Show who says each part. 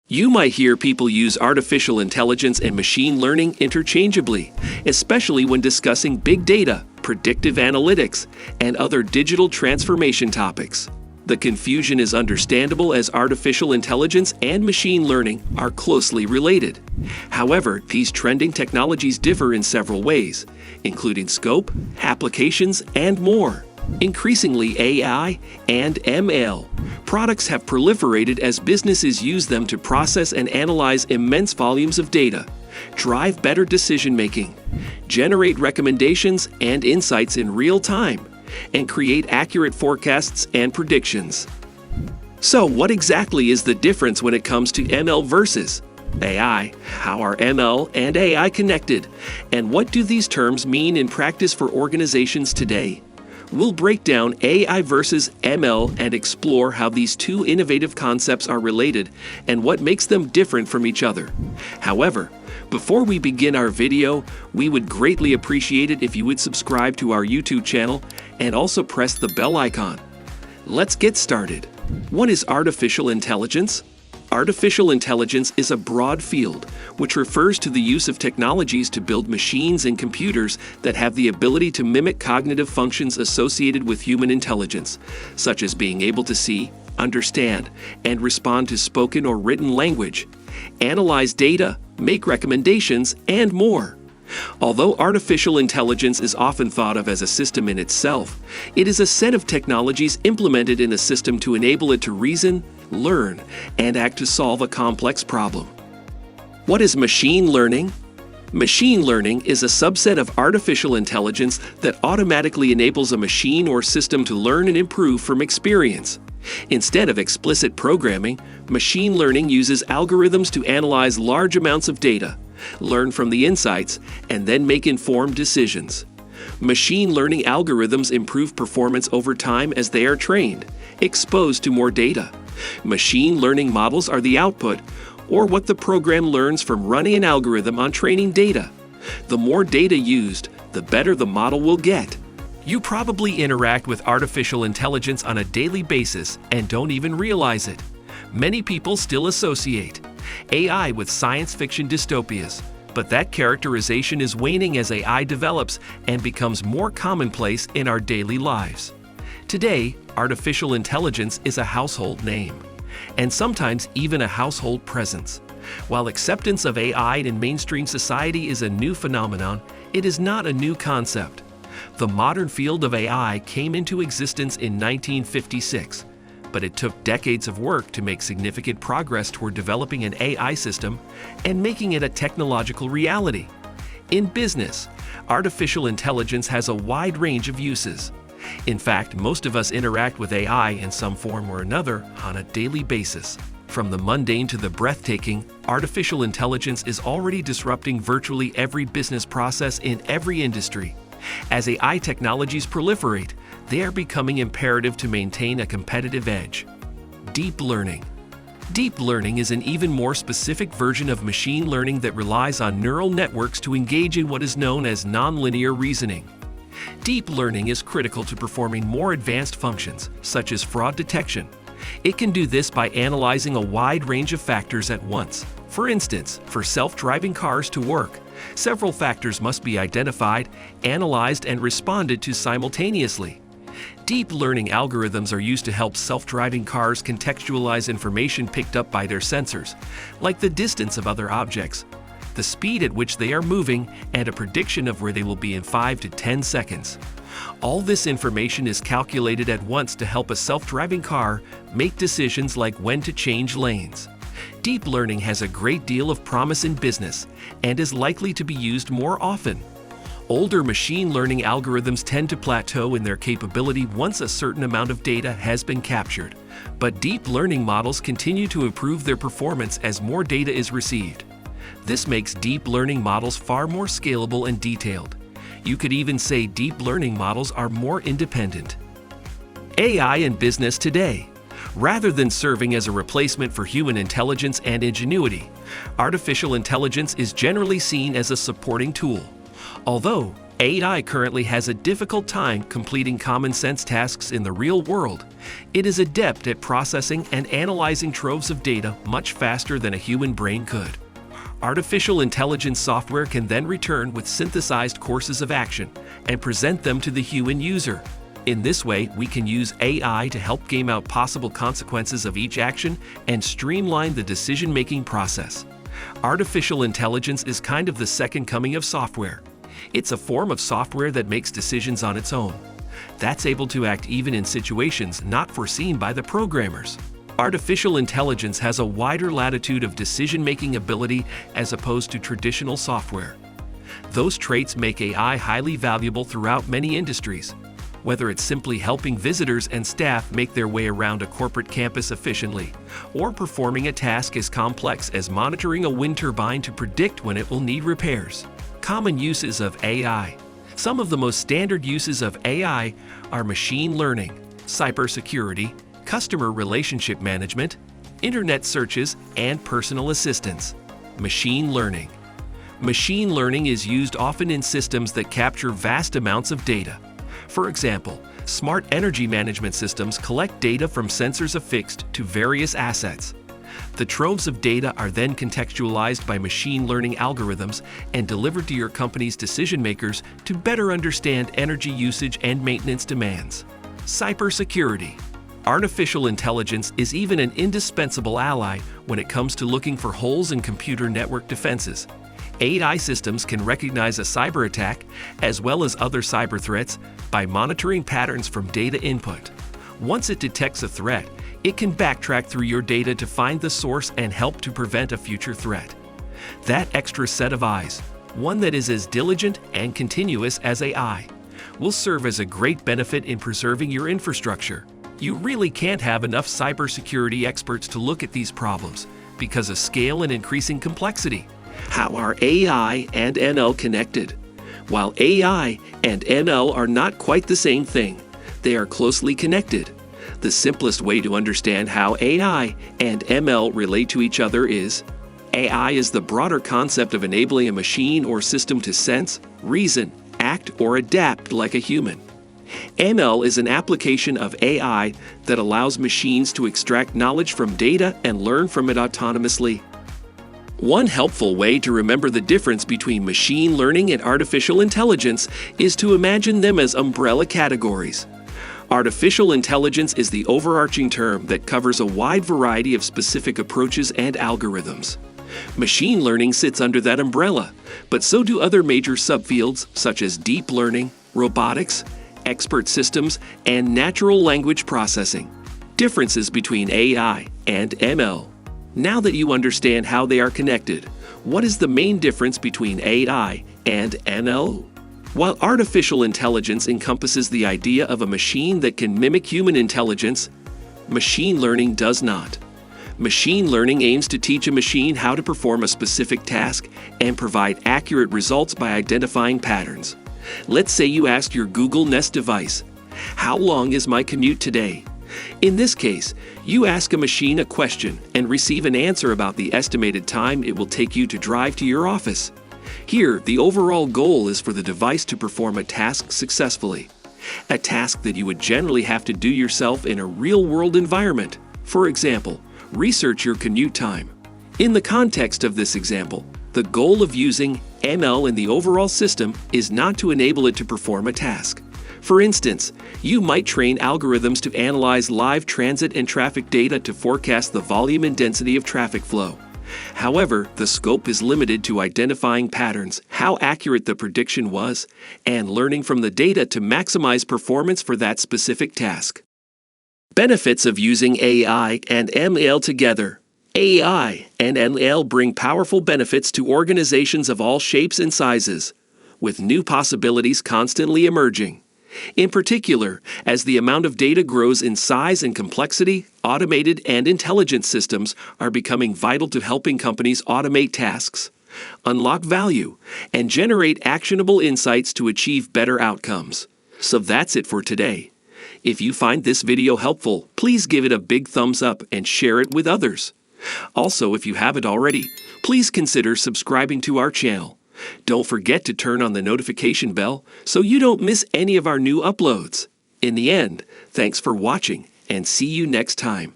Speaker 1: You might hear people use artificial intelligence and machine learning interchangeably, especially when discussing big data, predictive analytics, and other digital transformation topics. The confusion is understandable as artificial intelligence and machine learning are closely related. However, these trending technologies differ in several ways, including scope, applications, and more. Increasingly, AI and ML products have proliferated as businesses use them to process and analyze immense volumes of data, drive better decision-making, generate recommendations and insights in real time, and create accurate forecasts and predictions. So, what exactly is the difference when it comes to ML versus AI? How are ML and AI connected? And what do these terms mean in practice for organizations today? We'll break down AI versus ML and explore how these two innovative concepts are related and what makes them different from each other. However, before we begin our video, we would greatly appreciate it if you would subscribe to our YouTube channel and also press the bell icon. Let's get started. What is artificial intelligence? Artificial intelligence is a broad field which refers to the use of technologies to build machines and computers that have the ability to mimic cognitive functions associated with human intelligence, such as being able to see, understand, and respond to spoken or written language, analyze data, make recommendations, and more. Although artificial intelligence is often thought of as a system in itself, it is a set of technologies implemented in a system to enable it to reason, learn, and act to solve a complex problem. What is machine learning? Machine learning is a subset of artificial intelligence that automatically enables a machine or system to learn and improve from experience. Instead of explicit programming, machine learning uses algorithms to analyze large amounts of data, learn from the insights, and then make informed decisions. Machine learning algorithms improve performance over time as they are trained, exposed to more data. Machine learning models are the output, or what the program learns from running an algorithm on training data. The more data used, the better the model will get. You probably interact with artificial intelligence on a daily basis and don't even realize it. Many people still associate AI with science fiction dystopias, but that characterization is waning as AI develops and becomes more commonplace in our daily lives. Today, artificial intelligence is a household name, and sometimes even a household presence. While acceptance of AI in mainstream society is a new phenomenon, it is not a new concept. The modern field of AI came into existence in 1956, but it took decades of work to make significant progress toward developing an AI system and making it a technological reality. In business, artificial intelligence has a wide range of uses. In fact, most of us interact with AI in some form or another on a daily basis. From the mundane to the breathtaking, artificial intelligence is already disrupting virtually every business process in every industry. As AI technologies proliferate, they are becoming imperative to maintain a competitive edge. Deep learning. Deep learning is an even more specific version of machine learning that relies on neural networks to engage in what is known as nonlinear reasoning. Deep learning is critical to performing more advanced functions, such as fraud detection. It can do this by analyzing a wide range of factors at once. For instance, for self-driving cars to work, several factors must be identified, analyzed, and responded to simultaneously. Deep learning algorithms are used to help self-driving cars contextualize information picked up by their sensors, like the distance of other objects, the speed at which they are moving, and a prediction of where they will be in 5 to 10 seconds. All this information is calculated at once to help a self-driving car make decisions like when to change lanes. Deep learning has a great deal of promise in business and is likely to be used more often. Older machine learning algorithms tend to plateau in their capability once a certain amount of data has been captured, but deep learning models continue to improve their performance as more data is received. This makes deep learning models far more scalable and detailed. You could even say deep learning models are more independent. AI in business today. Rather than serving as a replacement for human intelligence and ingenuity, artificial intelligence is generally seen as a supporting tool. Although AI currently has a difficult time completing common sense tasks in the real world, it is adept at processing and analyzing troves of data much faster than a human brain could. Artificial intelligence software can then return with synthesized courses of action and present them to the human user. In this way, we can use AI to help game out possible consequences of each action and streamline the decision-making process. Artificial intelligence is kind of the second coming of software. It's a form of software that makes decisions on its own. That's able to act even in situations not foreseen by the programmers. Artificial intelligence has a wider latitude of decision-making ability as opposed to traditional software. Those traits make AI highly valuable throughout many industries. Whether it's simply helping visitors and staff make their way around a corporate campus efficiently, or performing a task as complex as monitoring a wind turbine to predict when it will need repairs. Common uses of AI. Some of the most standard uses of AI are machine learning, cybersecurity, customer relationship management, internet searches, and personal assistance. Machine learning. Machine learning is used often in systems that capture vast amounts of data. For example, smart energy management systems collect data from sensors affixed to various assets. The troves of data are then contextualized by machine learning algorithms and delivered to your company's decision makers to better understand energy usage and maintenance demands. Cybersecurity. Artificial intelligence is even an indispensable ally when it comes to looking for holes in computer network defenses. AI systems can recognize a cyber attack as well as other cyber threats by monitoring patterns from data input. Once it detects a threat, it can backtrack through your data to find the source and help to prevent a future threat. That extra set of eyes, one that is as diligent and continuous as AI, will serve as a great benefit in preserving your infrastructure. You really can't have enough cybersecurity experts to look at these problems because of scale and increasing complexity. How are AI and ML connected? While AI and ML are not quite the same thing, they are closely connected. The simplest way to understand how AI and ML relate to each other is: AI is the broader concept of enabling a machine or system to sense, reason, act, or adapt like a human. ML is an application of AI that allows machines to extract knowledge from data and learn from it autonomously. One helpful way to remember the difference between machine learning and artificial intelligence is to imagine them as umbrella categories. Artificial intelligence is the overarching term that covers a wide variety of specific approaches and algorithms. Machine learning sits under that umbrella, but so do other major subfields such as deep learning, robotics, expert systems, and natural language processing. Differences between AI and ML. Now that you understand how they are connected, what is the main difference between AI and ML? While artificial intelligence encompasses the idea of a machine that can mimic human intelligence, machine learning does not. Machine learning aims to teach a machine how to perform a specific task and provide accurate results by identifying patterns. Let's say you ask your Google Nest device, "How long is my commute today?" In this case, you ask a machine a question and receive an answer about the estimated time it will take you to drive to your office. Here, the overall goal is for the device to perform a task successfully, a task that you would generally have to do yourself in a real-world environment. For example, research your commute time. In the context of this example, the goal of using ML in the overall system is not to enable it to perform a task. For instance, you might train algorithms to analyze live transit and traffic data to forecast the volume and density of traffic flow. However, the scope is limited to identifying patterns, how accurate the prediction was, and learning from the data to maximize performance for that specific task. Benefits of using AI and ML together. AI and ML bring powerful benefits to organizations of all shapes and sizes, with new possibilities constantly emerging. In particular, as the amount of data grows in size and complexity, automated and intelligent systems are becoming vital to helping companies automate tasks, unlock value, and generate actionable insights to achieve better outcomes. So that's it for today. If you find this video helpful, please give it a big thumbs up and share it with others. Also, if you haven't already, please consider subscribing to our channel. Don't forget to turn on the notification bell so you don't miss any of our new uploads. In the end, thanks for watching and see you next time.